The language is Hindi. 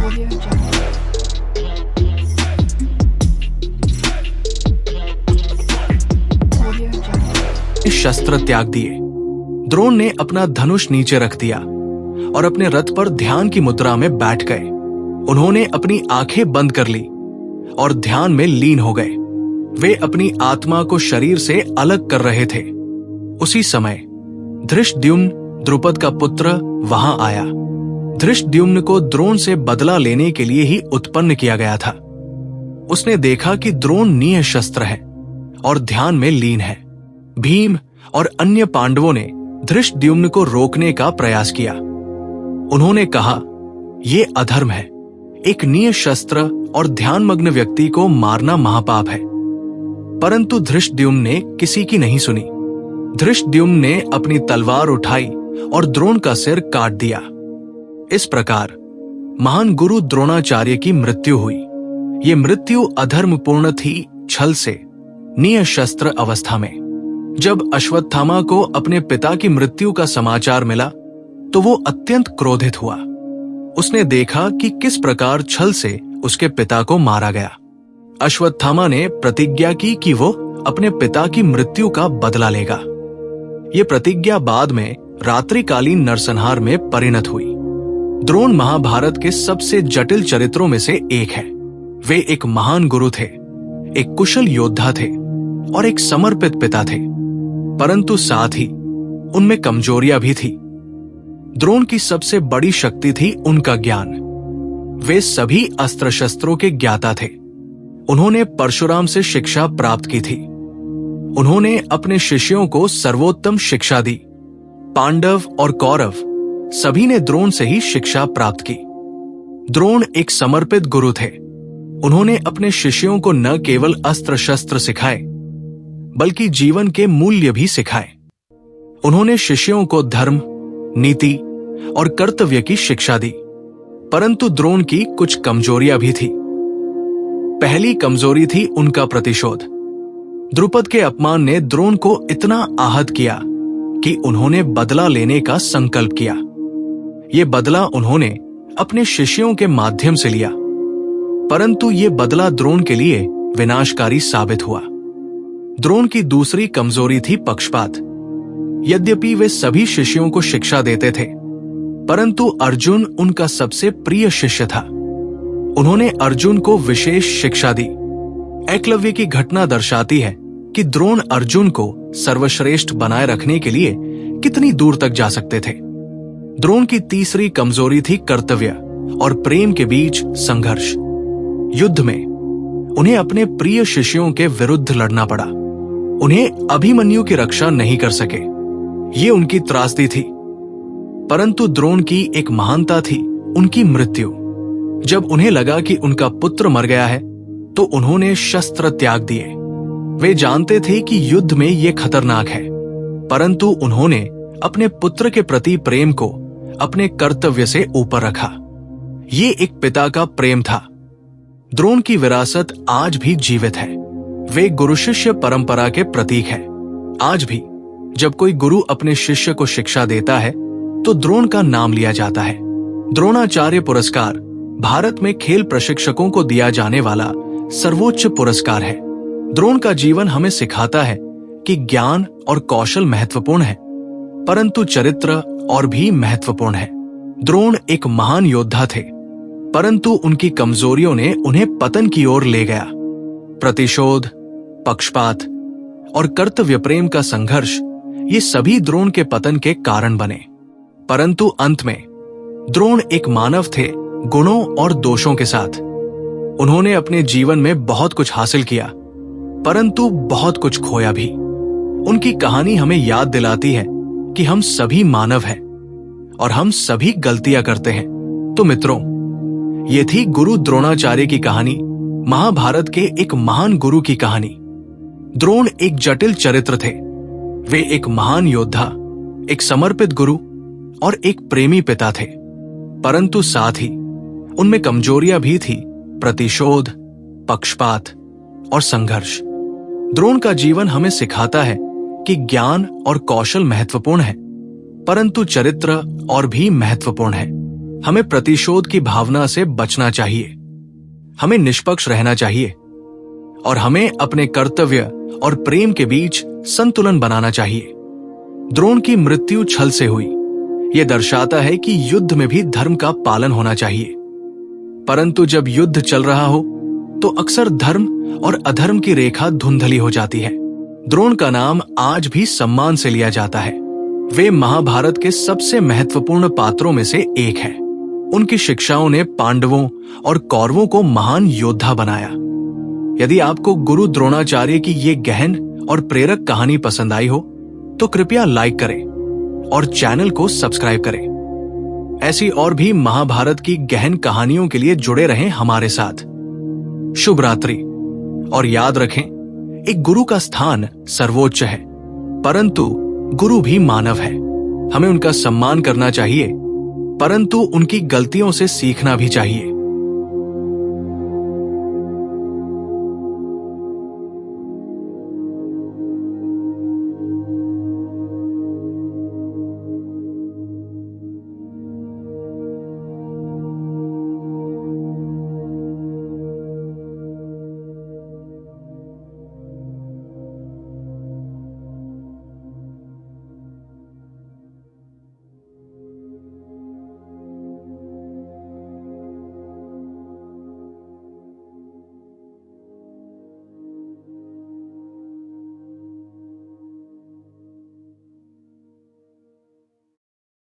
Audio Jungle. Audio Jungle. शस्त्र त्याग दिए। द्रोण ने अपना धनुष नीचे रख दिया और अपने रथ पर ध्यान की मुद्रा में बैठ गए। उन्होंने अपनी आंखें बंद कर ली और ध्यान में लीन हो गए। वे अपनी आत्मा को शरीर से अलग कर रहे थे। उसी समय धृष्टद्युम्न, द्रुपद का पुत्र, वहां आया। धृष्टद्युम्न को द्रोण से बदला लेने के लिए ही उत्पन्न किया गया था। उसने देखा कि द्रोण निःशस्त्र है और ध्यान में लीन है। भीम और अन्य पांडवों ने धृष्टद्युम्न को रोकने का प्रयास किया। उन्होंने कहा, ये अधर्म है। एक निःशस्त्र और ध्यानमग्न व्यक्ति को मारना महापाप है। परंतु धृष्टद्युम्न ने किसी की नहीं सुनी। धृष्टद्युम्न ने अपनी तलवार उठाई और द्रोण का सिर काट दिया। इस प्रकार महान गुरु द्रोणाचार्य की मृत्यु हुई। ये मृत्यु अधर्मपूर्ण थी, छल से, निःशस्त्र अवस्था में। जब अश्वत्थामा को अपने पिता की मृत्यु का समाचार मिला तो वो अत्यंत क्रोधित हुआ। उसने देखा कि किस प्रकार छल से उसके पिता को मारा गया। अश्वत्थामा ने प्रतिज्ञा की कि वो अपने पिता की मृत्यु का बदला लेगा। ये प्रतिज्ञा बाद में रात्रिकालीन नरसंहार में परिणत हुई। द्रोण महाभारत के सबसे जटिल चरित्रों में से एक है। वे एक महान गुरु थे, एक कुशल योद्धा थे और एक समर्पित पिता थे, परंतु साथ ही उनमें कमजोरियां भी थी। द्रोण की सबसे बड़ी शक्ति थी उनका ज्ञान। वे सभी अस्त्र शस्त्रों के ज्ञाता थे। उन्होंने परशुराम से शिक्षा प्राप्त की थी। उन्होंने अपने शिष्यों को सर्वोत्तम शिक्षा दी। पांडव और कौरव सभी ने द्रोण से ही शिक्षा प्राप्त की। द्रोण एक समर्पित गुरु थे। उन्होंने अपने शिष्यों को न केवल अस्त्र शस्त्र सिखाए बल्कि जीवन के मूल्य भी सिखाए। उन्होंने शिष्यों को धर्म, नीति और कर्तव्य की शिक्षा दी। परंतु द्रोण की कुछ कमजोरियां भी थी। पहली कमजोरी थी उनका प्रतिशोध। द्रुपद के अपमान ने द्रोण को इतना आहत किया कि उन्होंने बदला लेने का संकल्प किया। ये बदला उन्होंने अपने शिष्यों के माध्यम से लिया, परंतु ये बदला द्रोण के लिए विनाशकारी साबित हुआ। द्रोण की दूसरी कमजोरी थी पक्षपात। यद्यपि वे सभी शिष्यों को शिक्षा देते थे, परंतु अर्जुन उनका सबसे प्रिय शिष्य था। उन्होंने अर्जुन को विशेष शिक्षा दी। एकलव्य की घटना दर्शाती है कि द्रोण अर्जुन को सर्वश्रेष्ठ बनाए रखने के लिए कितनी दूर तक जा सकते थे। द्रोण की तीसरी कमजोरी थी कर्तव्य और प्रेम के बीच संघर्ष। युद्ध में उन्हें अपने प्रिय शिष्यों के विरुद्ध लड़ना पड़ा। उन्हें अभिमन्यु की रक्षा नहीं कर सके। ये उनकी त्रासदी थी। परंतु द्रोण की एक महानता थी, उनकी मृत्यु। जब उन्हें लगा कि उनका पुत्र मर गया है तो उन्होंने शस्त्र त्याग दिए। वे जानते थे कि युद्ध में ये खतरनाक है, परंतु उन्होंने अपने पुत्र के प्रति प्रेम को अपने कर्तव्य से ऊपर रखा। ये एक पिता का प्रेम था। द्रोण की विरासत आज भी जीवित है। वे गुरु शिष्य परंपरा के प्रतीक हैं। आज भी जब कोई गुरु अपने शिष्य को शिक्षा देता है तो द्रोण का नाम लिया जाता है। द्रोणाचार्य पुरस्कार भारत में खेल प्रशिक्षकों को दिया जाने वाला सर्वोच्च पुरस्कार है। द्रोण का जीवन हमें सिखाता है कि ज्ञान और कौशल महत्वपूर्ण है, परंतु चरित्र और भी महत्वपूर्ण है। द्रोण एक महान योद्धा थे, परंतु उनकी कमजोरियों ने उन्हें पतन की ओर ले गया। प्रतिशोध, पक्षपात और कर्तव्य प्रेम का संघर्ष, ये सभी द्रोण के पतन के कारण बने। परंतु अंत में द्रोण एक मानव थे, गुणों और दोषों के साथ। उन्होंने अपने जीवन में बहुत कुछ हासिल किया, परंतु बहुत कुछ खोया भी। उनकी कहानी हमें याद दिलाती है कि हम सभी मानव हैं और हम सभी गलतियां करते हैं। तो मित्रों, ये थी गुरु द्रोणाचार्य की कहानी, महाभारत के एक महान गुरु की कहानी। द्रोण एक जटिल चरित्र थे। वे एक महान योद्धा, एक समर्पित गुरु और एक प्रेमी पिता थे, परंतु साथ ही उनमें कमजोरियां भी थी, प्रतिशोध, पक्षपात और संघर्ष। द्रोण का जीवन हमें सिखाता है कि ज्ञान और कौशल महत्वपूर्ण है, परंतु चरित्र और भी महत्वपूर्ण है। हमें प्रतिशोध की भावना से बचना चाहिए, हमें निष्पक्ष रहना चाहिए और हमें अपने कर्तव्य और प्रेम के बीच संतुलन बनाना चाहिए। द्रोण की मृत्यु छल से हुई। यह दर्शाता है कि युद्ध में भी धर्म का पालन होना चाहिए। परंतु जब युद्ध चल रहा हो तो अक्सर धर्म और अधर्म की रेखा धुंधली हो जाती है। द्रोण का नाम आज भी सम्मान से लिया जाता है। वे महाभारत के सबसे महत्वपूर्ण पात्रों में से एक हैं। उनकी शिक्षाओं ने पांडवों और कौरवों को महान योद्धा बनाया। यदि आपको गुरु द्रोणाचार्य की ये गहन और प्रेरक कहानी पसंद आई हो तो कृपया लाइक करें और चैनल को सब्सक्राइब करें। ऐसी और भी महाभारत की गहन कहानियों के लिए जुड़े रहें हमारे साथ। शुभ रात्रि। और याद रखें, एक गुरु का स्थान सर्वोच्च है, परंतु गुरु भी मानव है। हमें उनका सम्मान करना चाहिए, परंतु उनकी गलतियों से सीखना भी चाहिए।